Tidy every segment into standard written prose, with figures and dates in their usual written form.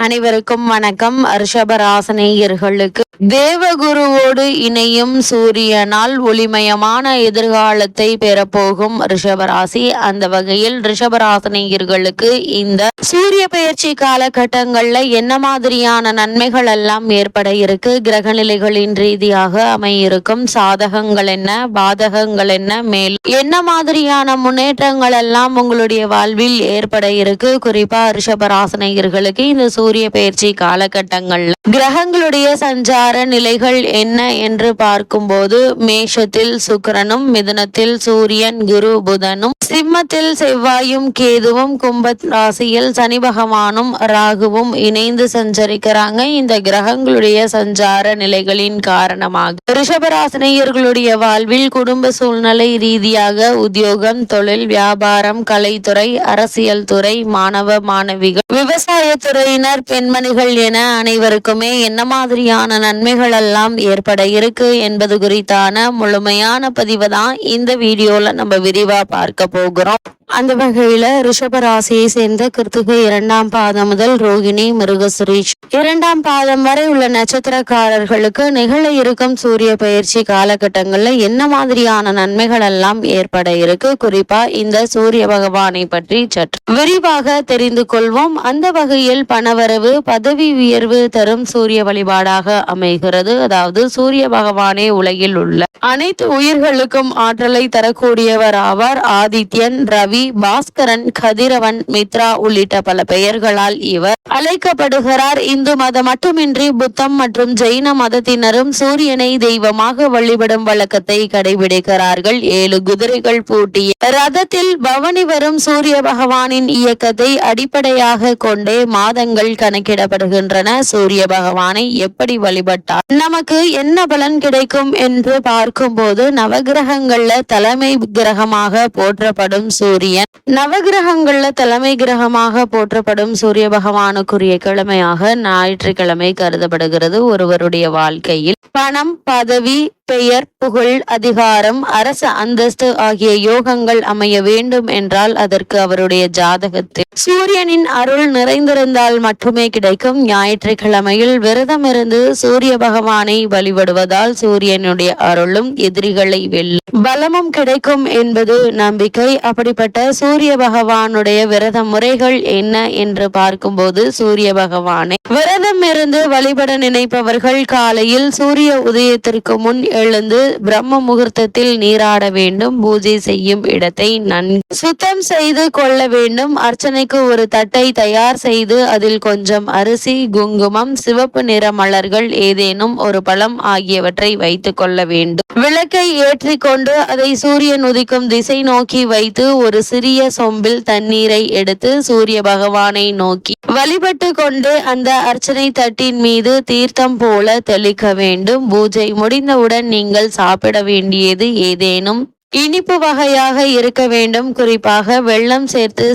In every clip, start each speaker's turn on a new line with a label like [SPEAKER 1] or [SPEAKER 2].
[SPEAKER 1] அனைவருக்கும் வணக்கம். ரிஷபராசினியர்களுக்கு தேவகுருவோடு இணையும் சூரியனால் ஒளிமயமான எதிர்காலத்தை பெறப்போகும் ரிஷபராசி. அந்த வகையில் ரிஷபராசினியர்களுக்கு இந்த சூரிய பயிற்சி காலகட்டங்கள்ல என்ன மாதிரியான நன்மைகள் எல்லாம் ஏற்பட இருக்கு, கிரகநிலைகளின் ரீதியாக அமையிருக்கும் சாதகங்கள் என்ன, பாதகங்கள் என்ன, மேலும் என்ன மாதிரியான முன்னேற்றங்கள் எல்லாம் உங்களுடைய வாழ்வில் ஏற்பட இருக்கு, குறிப்பா ரிஷபராசினியர்களுக்கு இந்த சூரிய பயிற்சி காலகட்டங்கள்ல கிரகங்களுடைய சஞ்சார நிலைகள் என்ன என்று பார்க்கும்போது, மேஷத்தில் சுக்கிரனும், மிதுனத்தில் சூரியன் குரு புதனும், சிம்மத்தில் செவ்வாயும் கேதுவும், கும்ப ராசியில் சனி பகவானும் ராகுவும் இணைந்து சஞ்சரிக்கிறாங்க. இந்த கிரகங்களுடைய சஞ்சார நிலைகளின் காரணமாக ரிஷபராசினியர்களுடைய வாழ்வில் குடும்ப சூழ்நிலை ரீதியாக உத்தியோகம், தொழில், வியாபாரம், கலைத்துறை, அரசியல் துறை, மாணவ மாணவிகள், விவசாயத்துறையினர், பெண்மணிகள் என அனைவருக்குமே என்ன மாதிரியான நன்மைகள் எல்லாம் ஏற்பட இருக்கு என்பது குறித்தான முழுமையான பதிவு தான் இந்த வீடியோல நம்ம விரிவா பார்க்க போகிறோம். அந்த வகையில ரிஷபராசியை சேர்ந்த கிருத்திகை 2ஆம் பாதம் முதல் ரோகிணி, மிருகசுரீஷ் 2ஆம் பாதம் வரை உள்ள நட்சத்திரக்காரர்களுக்கு நிகழ இருக்கும் சூரிய பயிற்சி காலகட்டங்கள்ல என்ன மாதிரியான நன்மைகள் எல்லாம் ஏற்பட இருக்கு, குறிப்பா இந்த சூரிய பகவானை பற்றி சற்று விரிவாக தெரிந்து கொள்வோம். அந்த வகையில் பணவரவு, பதவி உயர்வு தரும் சூரிய வழிபாடாக அமைகிறது. அதாவது சூரிய பகவானே உலகில் உள்ள அனைத்து உயிர்களுக்கும் ஆற்றலை தரக்கூடியவர் ஆவார். ஆதித்யன், ரவி, பாஸ்கரன், கதிரவன், மித்ரா உள்ளிட்ட பல பெயர்களால் இவர் அழைக்கப்படுகிறார். இந்து மதம் மட்டுமின்றி புத்தம் மற்றும் ஜெயின மதத்தினரும் சூரியனை தெய்வமாக வழிபடும் வழக்கத்தை கடைபிடிக்கிறார்கள். 7 குதிரைகள் பூட்டிய ரதத்தில் பவனி வரும் சூரிய பகவானின் இயக்கத்தை அடிப்படையாக கொண்டே மாதங்கள் கணக்கிடப்படுகின்றன. சூரிய பகவானை எப்படி வழிபட்டால் நமக்கு என்ன பலன் கிடைக்கும் என்று பார்க்கும்போது, நவகிரகங்கள்ல தலைமை கிரகமாக போற்றப்படும் சூரியன், நவகிரகங்கள்ல தலைமை கிரகமாக போற்றப்படும் சூரிய பகவானுக்குரிய கிழமையாக ஞாயிற்றுக்கிழமை கருதப்படுகிறது. ஒருவருடைய வாழ்க்கையில் பணம், பதவி, பெயர், புகழ், அதிகாரம், அரச அந்தஸ்து ஆகிய யோகங்கள் அமைய வேண்டும் என்றால் அதற்கு அவருடைய ஜாதகத்தில் சூரியனின் அருள் நிறைந்திருந்தால் மட்டுமே கிடைக்கும். ஞாயிற்றுக்கிழமையில் விரதம் இருந்து சூரிய பகவானை வழிபடுவதால் சூரியனுடைய அருளும் எதிரிகளை வெல்லும் பலமும் கிடைக்கும் என்பது நம்பிக்கை. அப்படிப்பட்ட சூரிய பகவானுடைய விரத முறைகள் என்ன என்று பார்க்கும்போது, சூரிய பகவானை விரதம் இருந்து வழிபட நினைப்பவர்கள் காலையில் சூரிய உதயத்திற்கு முன் எழுந்து பிரம்ம முகூர்த்தத்தில் நீராட வேண்டும். பூஜை செய்யும் இடத்தை நன்கு சுத்தம் செய்து கொள்ள வேண்டும். அர்ச்சனைக்கு ஒரு தட்டை தயார் செய்து அதில் கொஞ்சம் அரிசி, குங்குமம், சிவப்பு நிற மலர்கள், ஏதேனும் ஒரு பழம் ஆகியவற்றை வைத்துக் கொள்ள வேண்டும். விளக்கை ஏற்றி கொண்டு அதை சூரியன் உதிக்கும் திசை நோக்கி வைத்து ஒரு சிறிய சொம்பில் தண்ணீரை எடுத்து சூரிய பகவானை நோக்கி வழிபட்டு கொண்டு அந்த அர்ச்சனை தட்டின் மீது தீர்த்தம் போல தெளிக்க வேண்டும். பூஜை முடிந்தவுடன் நீங்கள் சாப்பிட வேண்டியது ஏதேனும் இனிப்பு வகையாக இருக்க வேண்டும். குறிப்பாக வெல்லம் சேர்த்து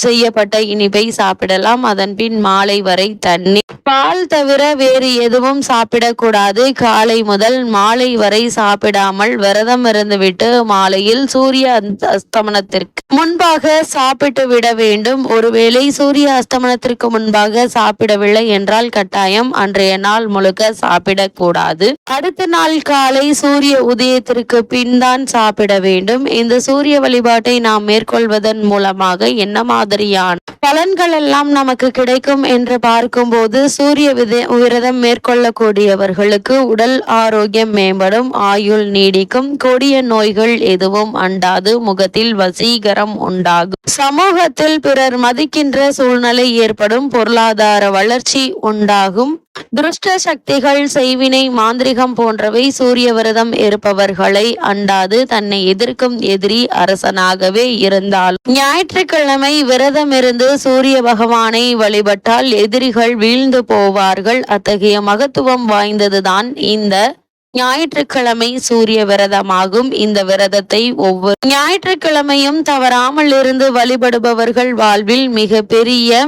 [SPEAKER 1] செய்யப்பட்ட இனிப்பை சாப்பிடலாம். அதன் பின் மாலை வரை தண்ணீர், பால் தவிர வேறு எதுவும் சாப்பிடக்கூடாது. காலை முதல் மாலை வரை சாப்பிடாமல் விரதம் இருந்துவிட்டு மாலையில் சூரிய அஸ்தமனத்திற்கு முன்பாக சாப்பிட்டு விட வேண்டும். ஒருவேளை சூரிய அஸ்தமனத்திற்கு முன்பாக சாப்பிடவில்லை என்றால் கட்டாயம் அன்றைய நாள் முழுக்க சாப்பிடக்கூடாது. அடுத்த நாள் காலை சூரிய உதயத்திற்கு பின் தான் சாப்பிட வேண்டும். இந்த சூரிய வழிபாட்டை நாம் மேற்கொள்வதன் மூலமாக என்ன மாதிரியான பலன்கள் எல்லாம் நமக்கு கிடைக்கும் என்று பார்க்கும்போது, சூரிய விரதம் மேற்கொள்ளக்கூடியவர்களுக்கு உடல் ஆரோக்கியம் மேம்படும், ஆயுள் நீடிக்கும், கொடிய நோய்கள் எதுவும் அண்டாது, முகத்தில் வசீகரம் உண்டாகும், சமூகத்தில் பிறர் மதிக்கின்ற சூழ்நிலை ஏற்படும், பொருளாதார வளர்ச்சி உண்டாகும், துஷ்ட சக்திகள், செய்வினை, மாந்திரிகம் போன்றவை சூரிய விரதம் இருப்பவர்களை அண்டாது. தன்னை எதிர்க்கும் எதிரி அரசனாகவே இருந்தால் ஞாயிற்றுக்கிழமை விரதம் இருந்து சூரிய பகவானை வழிபட்டால் எதிரிகள் வீழ்ந்து போவார்கள். அத்தகைய மகத்துவம் வாய்ந்ததுதான் இந்த ஞாயிற்றுக்கிழமை சூரிய விரதமாகும். இந்த விரதத்தை ஒவ்வொரு ஞாயிற்றுக்கிழமையும் தவறாமல் இருந்து வழிபடுபவர்கள் வாழ்வில் மிக பெரிய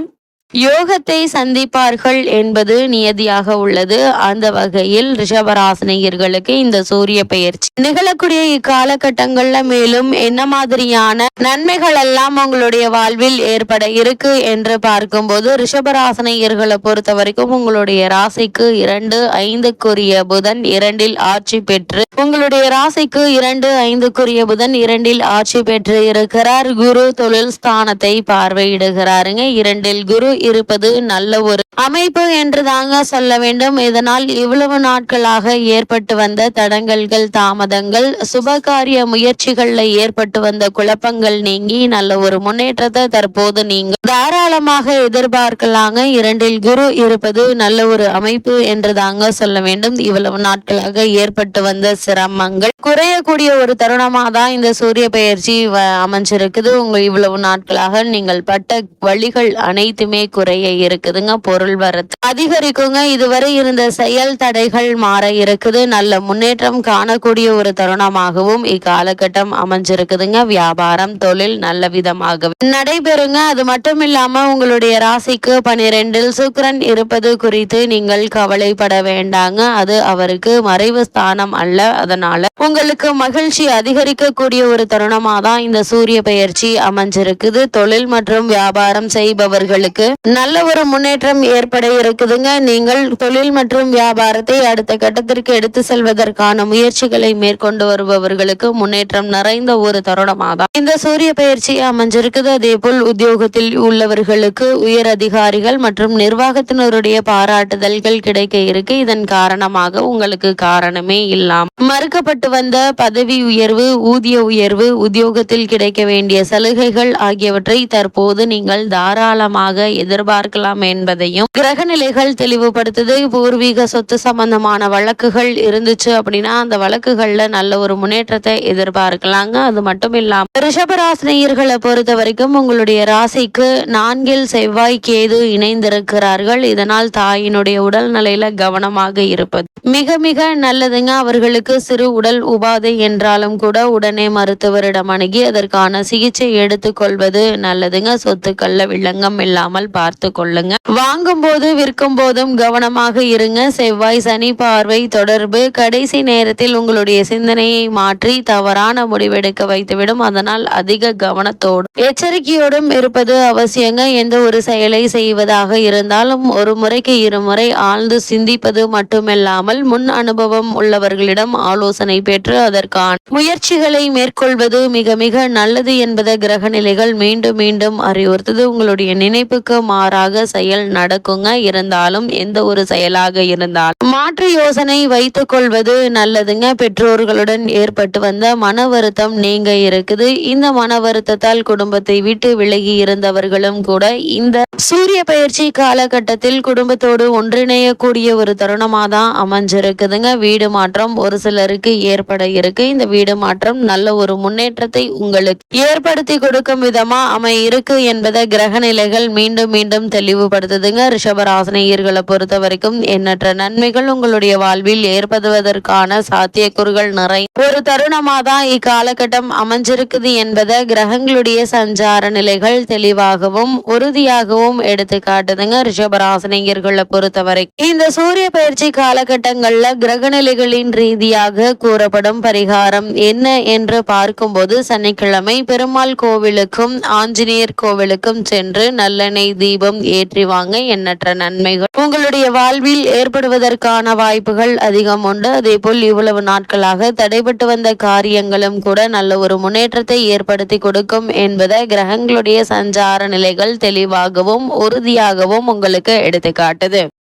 [SPEAKER 1] யோகத்தை சந்திப்பார்கள் என்பது நியதியாக உள்ளது. அந்த வகையில் ரிஷபராசினியர்களுக்கு இந்த சூரிய பெயர்ச்சி நிகழக்கூடிய இக்காலகட்டங்கள்ல மேலும் என்ன மாதிரியான நன்மைகள் எல்லாம் உங்களுடைய வாழ்வில் ஏற்பட இருக்கு என்று பார்க்கும்போது, ரிஷபராசினியர்களை பொறுத்த வரைக்கும் உங்களுடைய ராசிக்கு 2-5க்குரிய புதன் 2ல் ஆட்சி பெற்று உங்களுடைய ராசிக்கு 2-5க்குரிய புதன் 2ல் ஆட்சி பெற்று இருக்கிறார். குரு தொழில் ஸ்தானத்தை பார்வையிடுகிறாருங்க. 2ல் குரு இருப்பது நல்ல ஒரு அமைப்பு என்று தாங்க சொல்ல வேண்டும். இதனால் இவ்வளவு நாட்களாக ஏற்பட்டு வந்த தடங்கல்கள், தாமதங்கள், சுபகாரிய முயற்சிகள்ல ஏற்பட்டு வந்த குழப்பங்கள் நீங்கி நல்ல ஒரு முன்னேற்றத்தை தற்போது நீங்க தாராளமாக எதிர்பார்க்கலாங்க. 2ல் குரு இருப்பது நல்ல ஒரு அமைப்பு என்று தாங்க சொல்ல வேண்டும். இவ்வளவு நாட்களாக ஏற்பட்டு வந்த சிரமங்கள் குறையக்கூடிய ஒரு தருணமா தான் இந்த சூரிய பெயர்ச்சி அமைஞ்சிருக்குது. உங்க இவ்வளவு நாட்களாக நீங்கள் பட்ட வழிகள் அனைத்துமே குறைய இருக்குதுங்க. பொருள் வரத்து அதிகரிக்குங்க. இதுவரை இருந்த செயல் தடைகள் மாற இருக்குது. நல்ல முன்னேற்றம் காணக்கூடிய ஒரு தருணமாகவும் இக்காலகட்டம் அமைஞ்சிருக்குதுங்க. வியாபாரம், தொழில் நல்ல விதமாக நடைபெறுங்க. அது மட்டும் இல்லாம உங்களுடைய ராசிக்கு 12ல் சுக்கிரன் இருப்பது குறித்து நீங்கள் கவலைப்பட வேண்டாங்க. அது அவருக்கு மறைவு ஸ்தானம் அல்ல. அதனால உங்களுக்கு மகிழ்ச்சி அதிகரிக்கக்கூடிய ஒரு தருணமா தான் இந்த சூரிய பெயர்ச்சி அமைஞ்சிருக்குது. தொழில் மற்றும் வியாபாரம் செய்பவர்களுக்கு நல்ல ஒரு முன்னேற்றம் ஏற்பட இருக்குதுங்க. நீங்கள் தொழில் மற்றும் வியாபாரத்தை அடுத்த கட்டத்திற்கு எடுத்து செல்வதற்கான முயற்சிகளை மேற்கொண்டு வருபவர்களுக்கு முன்னேற்றம் நிறைந்த ஒரு தருணமா தான் இந்த சூரிய பெயர்ச்சி அமைஞ்சிருக்குது. அதே போல் உத்தியோகத்தில் உள்ளவர்களுக்கு உயர் அதிகாரிகள் மற்றும் நிர்வாகத்தினருடைய பாராட்டுதல்கள் கிடைக்க இருக்கு. இதன் காரணமாக உங்களுக்கு காரணமே இல்லாம மறுக்கப்பட்டு வந்த பதவி உயர்வு, ஊதிய உயர்வு, உத்தியோகத்தில் கிடைக்க வேண்டிய சலுகைகள் ஆகியவற்றை தற்போது நீங்கள் தாராளமாக எதிர்பார்க்கலாம் என்பதையும் கிரக நிலைகள் தெளிவுபடுத்துது. பூர்வீக சொத்து சம்பந்தமான வழக்குகள் இருந்துச்சு அப்படின்னா அந்த வழக்குகள்ல நல்ல ஒரு முன்னேற்றத்தை எதிர்பார்க்கலாங்க. அது மட்டும் இல்லாம ரிஷபராசினியர்களை பொறுத்த வரைக்கும் உங்களுடைய ராசிக்கு 4ல் செவ்வாய், கேது இணைந்திருக்கிறார்கள். இதனால் தாயினுடைய உடல் நிலையில கவனமாக இருப்பது மிக மிக நல்லதுங்க. அவர்களுக்கு சிறு உடல் உபாதை என்றாலும் கூட உடனே மருத்துவரிடம் அணுகி அதற்கான சிகிச்சை எடுத்துக்கொள்வது நல்லதுங்க. சொத்துக்கள்ல வில்லங்கம் இல்லாமல் பார்த்து கொள்ளுங்க. வாங்கும் போது விற்கும் போதும் கவனமாக இருங்க. செவ்வாய் சனி பார்வை தொடர்பு கடைசி நேரத்தில் உங்களுடைய சிந்தனையை மாற்றி தவறான முடிவெடுக்க வைத்துவிடும். அதனால் அதிக கவனத்தோடும் எச்சரிக்கையோடும் இருப்பது அவசியங்க. எந்த ஒரு செயலை செய்வதாக இருந்தாலும் ஒரு முறைக்கு 2 முறை ஆழ்ந்து சிந்திப்பது மட்டுமில்லாமல் முன் அனுபவம் உள்ளவர்களிடம் ஆலோசனை பெற்று அதற்கான முயற்சிகளை மேற்கொள்வது மிக மிக நல்லது என்பதை கிரக நிலைகள் மீண்டும் மீண்டும் அறிவுறுத்தது. உங்களுடைய நினைப்புக்கு மாறாக செயல் நடக்குங்க. இருந்தாலும் எந்த ஒரு செயலாக இருந்தாலும் மாற்று யோசனை வைத்துக் கொள்வது நல்லதுங்க. பெற்றோர்களுடன் ஏற்பட்டு வந்த மன வருத்தம் நீங்க இருக்குது. இந்த மன வருத்தத்தால் குடும்பத்தை விட்டு விலகி இருந்தவர்களும் கூட இந்த சூரிய பயிற்சி காலகட்டத்தில் குடும்பத்தோடு ஒன்றிணையக்கூடிய ஒரு தருணமா தான் அமைஞ்சிருக்குதுங்க. வீடு மாற்றம் ஒரு சிலருக்கு ஏற்பட இருக்கு. இந்த வீடு மாற்றம் நல்ல ஒரு முன்னேற்றத்தை உங்களுக்கு ஏற்படுத்தி கொடுக்கும் விதமா இருக்கு என்பதை கிரக நிலைகள் மீண்டும் மீண்டும் தெளிவுபடுத்துதுங்க. ரிஷபராசினியர்களை பொறுத்த வரைக்கும் எண்ணற்ற நன்மைகள் உங்களுடைய வாழ்வில் ஏற்படுவதற்கான சாத்தியக்கூறுகள் நிறை ஒரு தருணமா தான் இக்காலகட்டம் அமைஞ்சிருக்குது என்பதை கிரகங்களுடைய சஞ்சார நிலைகள் தெளிவாகவும் உறுதியாகவும் எடுத்து காட்டுதுங்க. ரிஷபராசினியர்களை பொறுத்தவரை இந்த சூரிய பயிற்சி காலகட்டங்கள்ல கிரக நிலைகளின் ரீதியாக கூறப்படும் பரிகாரம் என்ன என்று பார்க்கும்போது, சனிக்கிழமை பெருமாள் கோவிலுக்கும் ஆஞ்சநேயர் கோவிலுக்கும் சென்று நல்லெண்ணெய் தீபம் ஏற்றி வாங்க. எண்ணற்ற நன்மைகள் உங்களுடைய வாழ்வில் ஏற்படுவதற்கான வாய்ப்புகள் அதிகம் உண்டு. அதே போல் இவ்வளவு நாட்களாக தடைபட்டு வந்த காரியங்களும் கூட நல்ல ஒரு முன்னேற்றத்தை ஏற்படுத்தி கொடுக்கும் என்பதை கிரகங்களுடைய சஞ்சார நிலைகள் தெளிவாகவும் உறுதியாகவும் உங்களுக்கு எடுத்து காட்டுது.